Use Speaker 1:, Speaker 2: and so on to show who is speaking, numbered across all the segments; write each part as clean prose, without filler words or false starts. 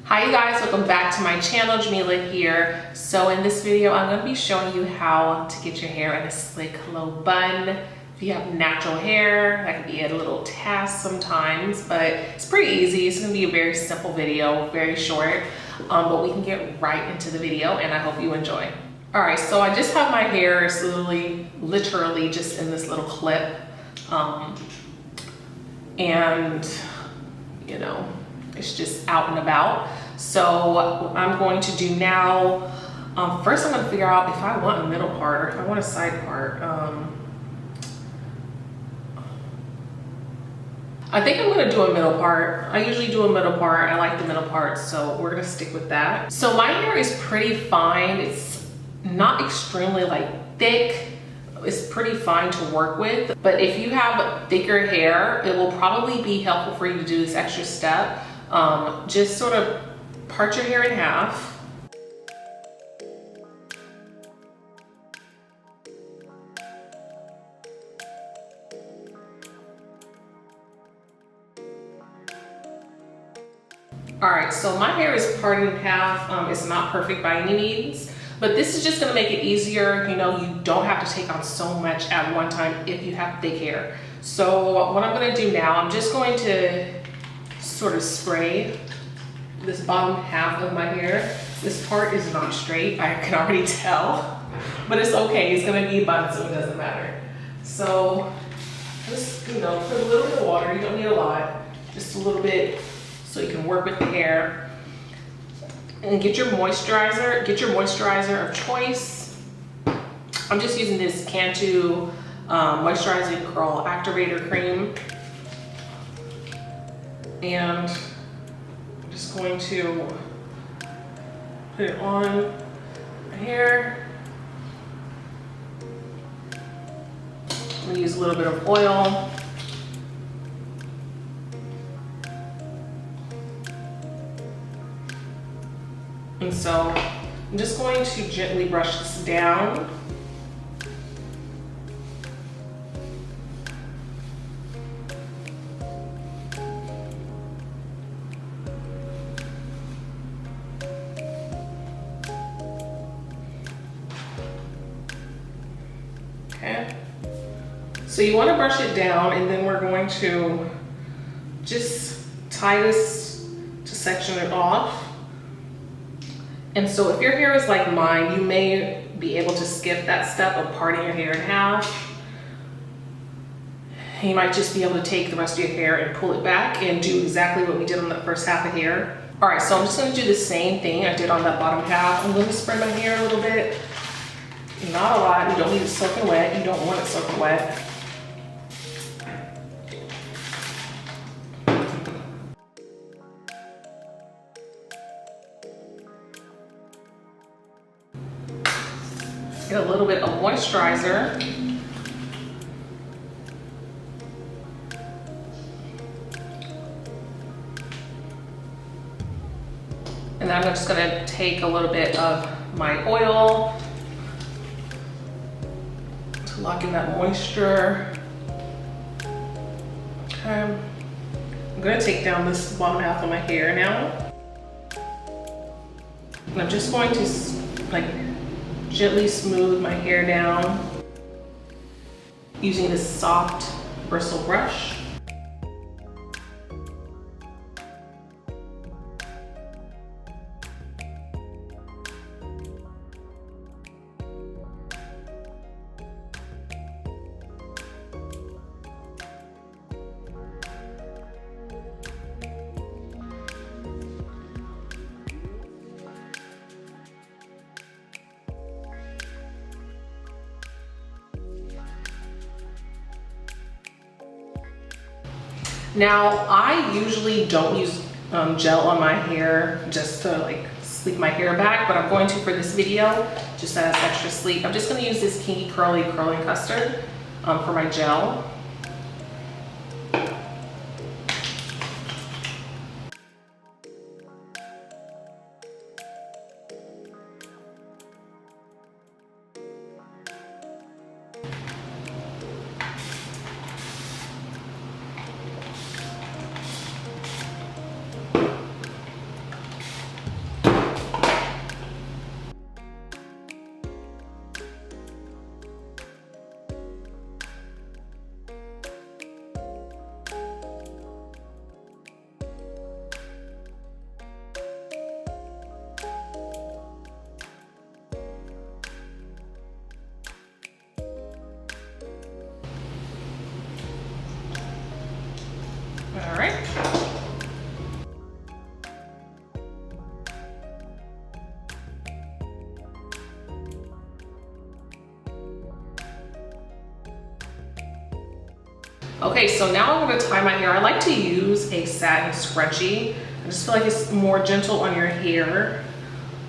Speaker 1: Hi you guys, welcome back to my channel. Jamila here. So in this video, I'm going to be showing you how to get your hair in a slick low bun. If you have natural hair, that can be a little task sometimes, but it's pretty easy. It's going to be a very simple video, very short, but we can get right into the video and I hope you enjoy. All right, so I just have my hair, it's literally just in this little clip. And you know, it's just out and about. So what I'm going to do now, first I'm going to figure out if I want a middle part or if I want a side part. I think I'm going to do a middle part. I usually do a middle part. I like the middle part, so we're going to stick with that. So my hair is pretty fine. It's not extremely thick. It's pretty fine to work with, but if you have thicker hair, it will probably be helpful for you to do this extra step. Just sort of part your hair in half. All right, so my hair is parted in half. It's not perfect by any means, but this is just gonna make it easier. You know, you don't have to take on so much at one time if you have thick hair. So what I'm gonna do now, I'm just going to sort of spray this bottom half of my hair. This part is not straight, I can already tell, but it's okay. It's gonna be a bun, so it doesn't matter. So just, you know, put a little bit of water. You don't need a lot, just a little bit so you can work with the hair. And get your moisturizer. Get your moisturizer of choice. I'm just using this Cantu Moisturizing Curl Activator Cream. And I'm just going to put it on my hair. I'm gonna use a little bit of oil. And so I'm just going to gently brush this down. Okay. So you want to brush it down, and then we're going to just tie this to section it off. And so if your hair is like mine, you may be able to skip that step of parting your hair in half. You might just be able to take the rest of your hair and pull it back and do exactly what we did on the first half of hair. All right, so I'm just gonna do the same thing I did on that bottom half. I'm gonna spread my hair a little bit. Not a lot, you don't need it soaking wet. You don't want it soaking wet. Get a little bit of moisturizer. And then I'm just gonna take a little bit of my oil to lock in that moisture. Okay. I'm gonna take down this bottom half of my hair now. And I'm just going to gently smooth my hair down using this soft bristle brush. Now, I usually don't use gel on my hair just to sleek my hair back, but I'm going to for this video, just as extra sleek. I'm just gonna use this Kinky Curly Curling Custard for my gel. Okay, so now I'm gonna tie my hair. I like to use a satin scrunchie. I just feel like it's more gentle on your hair,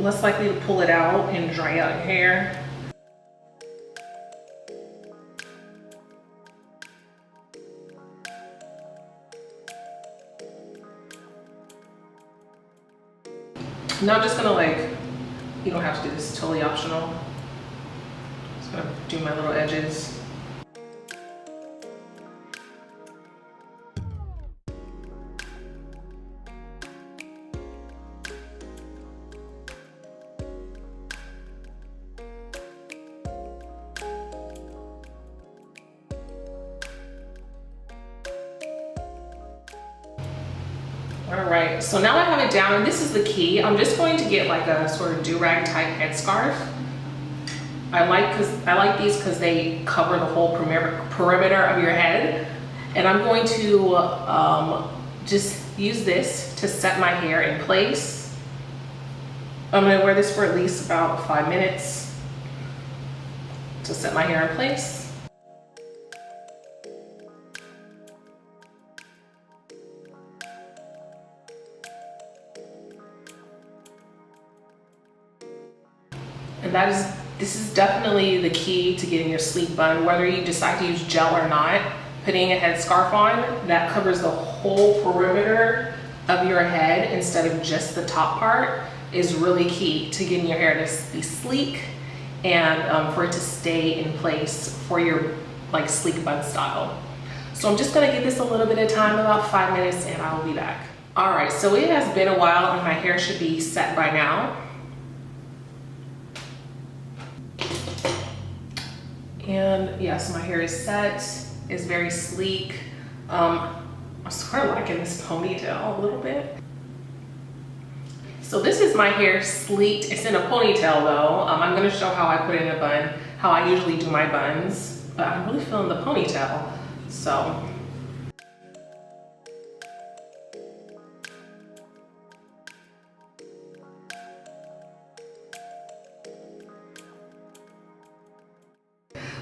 Speaker 1: less likely to pull it out and dry out your hair. Now I'm just gonna you don't have to do this, it's totally optional. Just gonna do my little edges. All right, so now I have it down, and this is the key. I'm just going to get like a sort of do-rag type headscarf. I like these because they cover the whole perimeter of your head. And I'm going to just use this to set my hair in place. I'm gonna wear this for at least about 5 minutes to set my hair in place. And this is definitely the key to getting your sleek bun. Whether you decide to use gel or not, putting a headscarf on that covers the whole perimeter of your head instead of just the top part is really key to getting your hair to be sleek and for it to stay in place for your sleek bun style. So I'm just gonna give this a little bit of time, about 5 minutes, and I will be back. All right, so it has been a while and my hair should be set by now. And yes, my hair is set, it's very sleek. I'm sort of liking this ponytail a little bit. So this is my hair sleeked. It's in a ponytail though. I'm gonna show how I put it in a bun, how I usually do my buns, but I'm really feeling the ponytail, so.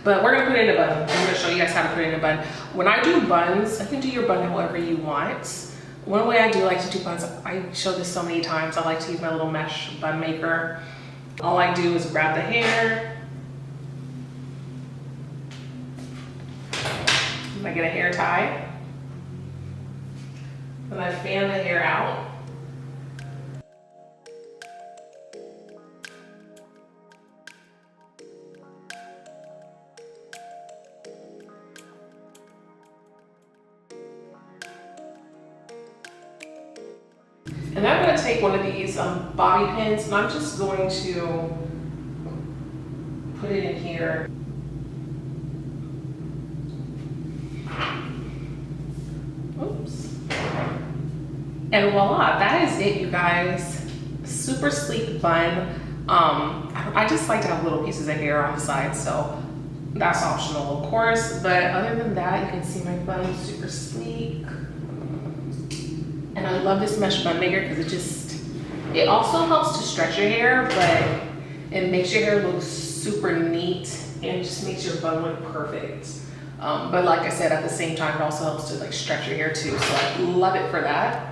Speaker 1: But we're gonna put it in a bun. I'm gonna show you guys how to put it in a bun. When I do buns, I can do your bun however you want. One way I do like to do buns, I show this so many times, I like to use my little mesh bun maker. All I do is grab the hair, and I get a hair tie, and I fan the hair out. And I'm going to take one of these bobby pins, and I'm just going to put it in here. Oops. And voila, that is it, you guys. Super sleek bun. I just like to have little pieces of hair on the side, so that's optional, of course. But other than that, you can see my bun is super sleek. And I love this mesh bun maker because it also helps to stretch your hair, but it makes your hair look super neat and just makes your bun look perfect. But like I said, at the same time, it also helps to stretch your hair too. So I love it for that.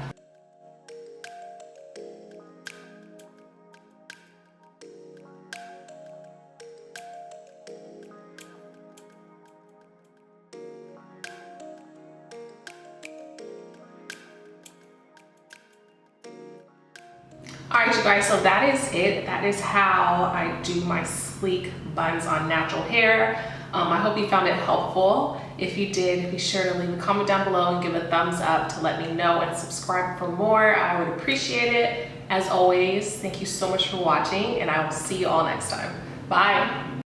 Speaker 1: All right, you guys, so that is it. That is how I do my sleek buns on natural hair. I hope you found it helpful. If you did, be sure to leave a comment down below and give a thumbs up to let me know, and subscribe for more. I would appreciate it. As always, thank you so much for watching, and I will see you all next time. Bye.